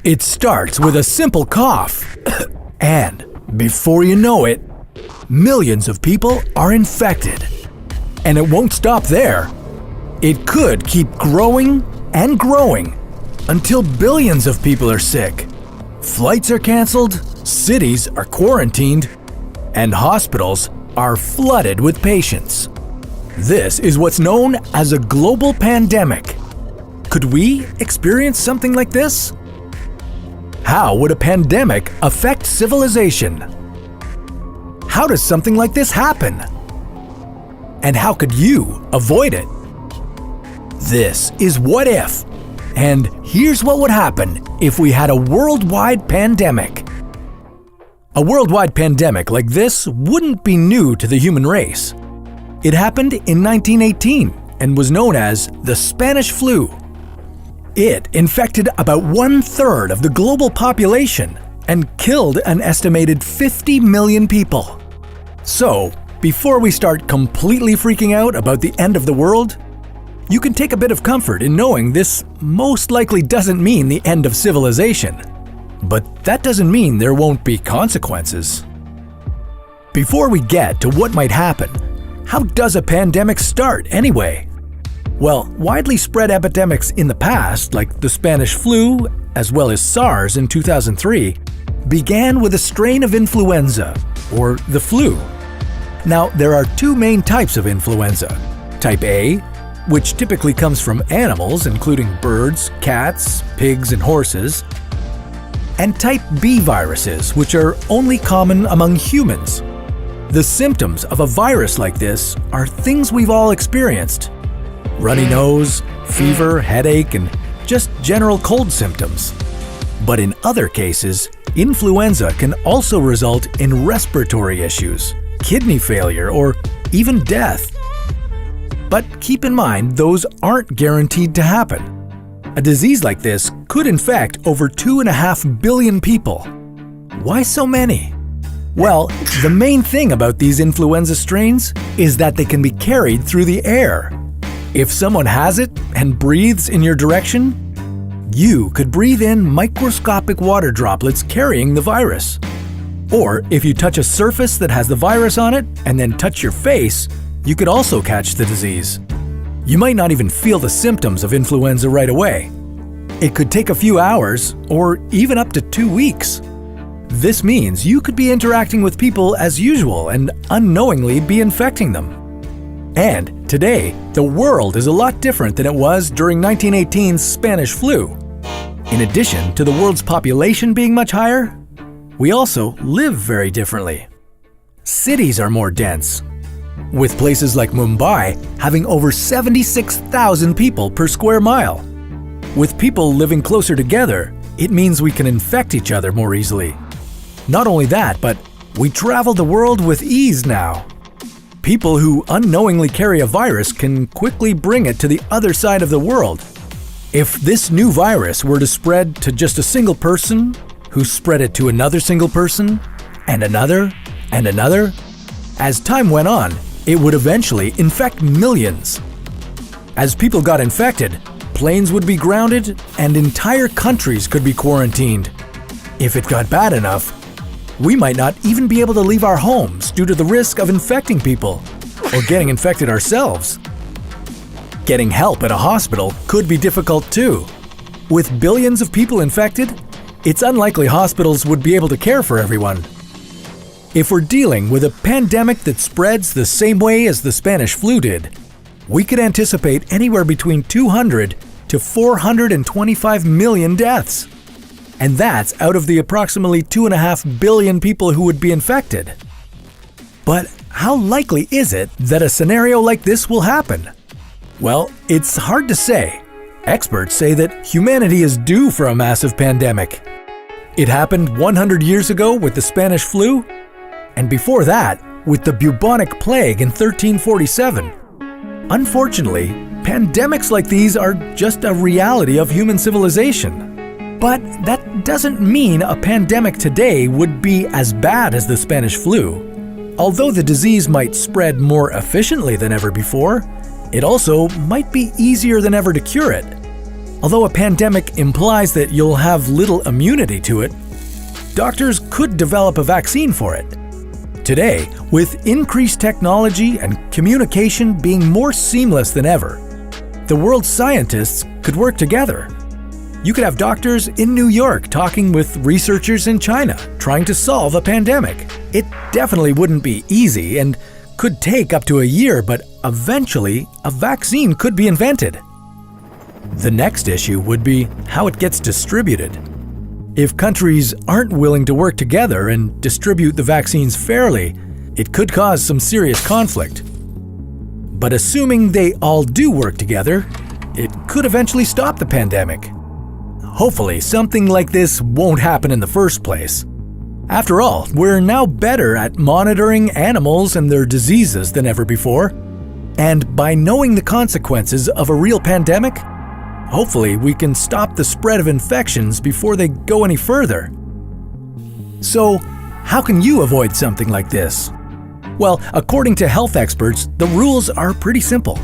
It starts with a simple cough. And before you know it, millions of people are infected. And it won't stop there. It could keep growing and growing until billions of people are sick. Flights are canceled, cities are quarantined, and hospitals are flooded with patients. This is what's known as a global pandemic. Could we experience something like this? How would a pandemic affect civilization? How does something like this happen? And how could you avoid it? This is What If, and here's what would happen if we had a worldwide pandemic. A worldwide pandemic like this wouldn't be new to the human race. It happened in 1918 and was known as the Spanish flu. It infected about 1/3 of the global population and killed an estimated 50 million people. So, before we start completely freaking out about the end of the world, you can take a bit of comfort in knowing this most likely doesn't mean the end of civilization. But that doesn't mean there won't be consequences. Before we get to what might happen, how does a pandemic start anyway? Well, widely spread epidemics in the past, like the Spanish flu, as well as SARS in 2003, began with a strain of influenza, or the flu. Now, there are two main types of influenza. Type A, which typically comes from animals, including birds, cats, pigs, and horses, and Type B viruses, which are only common among humans. The symptoms of a virus like this are things we've all experienced: runny nose, fever, headache, and just general cold symptoms. But in other cases, influenza can also result in respiratory issues, kidney failure, or even death. But keep in mind, those aren't guaranteed to happen. A disease like this could infect over 2.5 billion people. Why so many? Well, the main thing about these influenza strains is that they can be carried through the air. If someone has it and breathes in your direction, you could breathe in microscopic water droplets carrying the virus. Or if you touch a surface that has the virus on it and then touch your face, you could also catch the disease. You might not even feel the symptoms of influenza right away. It could take a few hours or even up to 2 weeks. This means you could be interacting with people as usual and unknowingly be infecting them. And today, the world is a lot different than it was during 1918's Spanish flu. In addition to the world's population being much higher, we also live very differently. Cities are more dense, with places like Mumbai having over 76,000 people per square mile. With people living closer together, it means we can infect each other more easily. Not only that, but we travel the world with ease now. People who unknowingly carry a virus can quickly bring it to the other side of the world. If this new virus were to spread to just a single person, who spread it to another single person, and another, and another, as time went on, it would eventually infect millions. As people got infected, planes would be grounded and entire countries could be quarantined. If it got bad enough, we might not even be able to leave our homes due to the risk of infecting people or getting infected ourselves. Getting help at a hospital could be difficult too. With billions of people infected, it's unlikely hospitals would be able to care for everyone. If we're dealing with a pandemic that spreads the same way as the Spanish flu did, we could anticipate anywhere between 200 to 425 million deaths. And that's out of the approximately 2.5 billion people who would be infected. But how likely is it that a scenario like this will happen? Well, it's hard to say. Experts say that humanity is due for a massive pandemic. It happened 100 years ago with the Spanish flu, and before that, with the bubonic plague in 1347. Unfortunately, pandemics like these are just a reality of human civilization. But that doesn't mean a pandemic today would be as bad as the Spanish flu. Although the disease might spread more efficiently than ever before, it also might be easier than ever to cure it. Although a pandemic implies that you'll have little immunity to it, doctors could develop a vaccine for it. Today, with increased technology and communication being more seamless than ever, the world's scientists could work together. You could have doctors in New York talking with researchers in China, trying to solve a pandemic. It definitely wouldn't be easy and could take up to a year, but eventually a vaccine could be invented. The next issue would be how it gets distributed. If countries aren't willing to work together and distribute the vaccines fairly, it could cause some serious conflict. But assuming they all do work together, it could eventually stop the pandemic. Hopefully, something like this won't happen in the first place. After all, we're now better at monitoring animals and their diseases than ever before. And by knowing the consequences of a real pandemic, hopefully we can stop the spread of infections before they go any further. So, how can you avoid something like this? Well, according to health experts, the rules are pretty simple.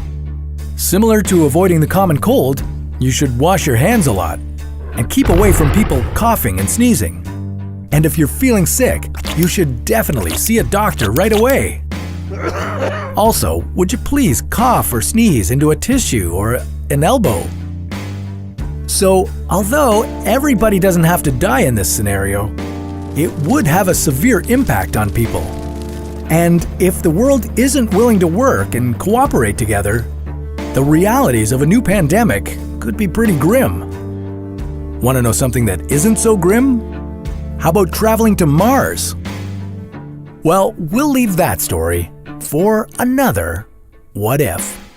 Similar to avoiding the common cold, you should wash your hands a lot and keep away from people coughing and sneezing. And if you're feeling sick, you should definitely see a doctor right away. Also, would you please cough or sneeze into a tissue or an elbow? So, although everybody doesn't have to die in this scenario, it would have a severe impact on people. And if the world isn't willing to work and cooperate together, the realities of a new pandemic could be pretty grim. Want to know something that isn't so grim? How about traveling to Mars? Well, we'll leave that story for another What If.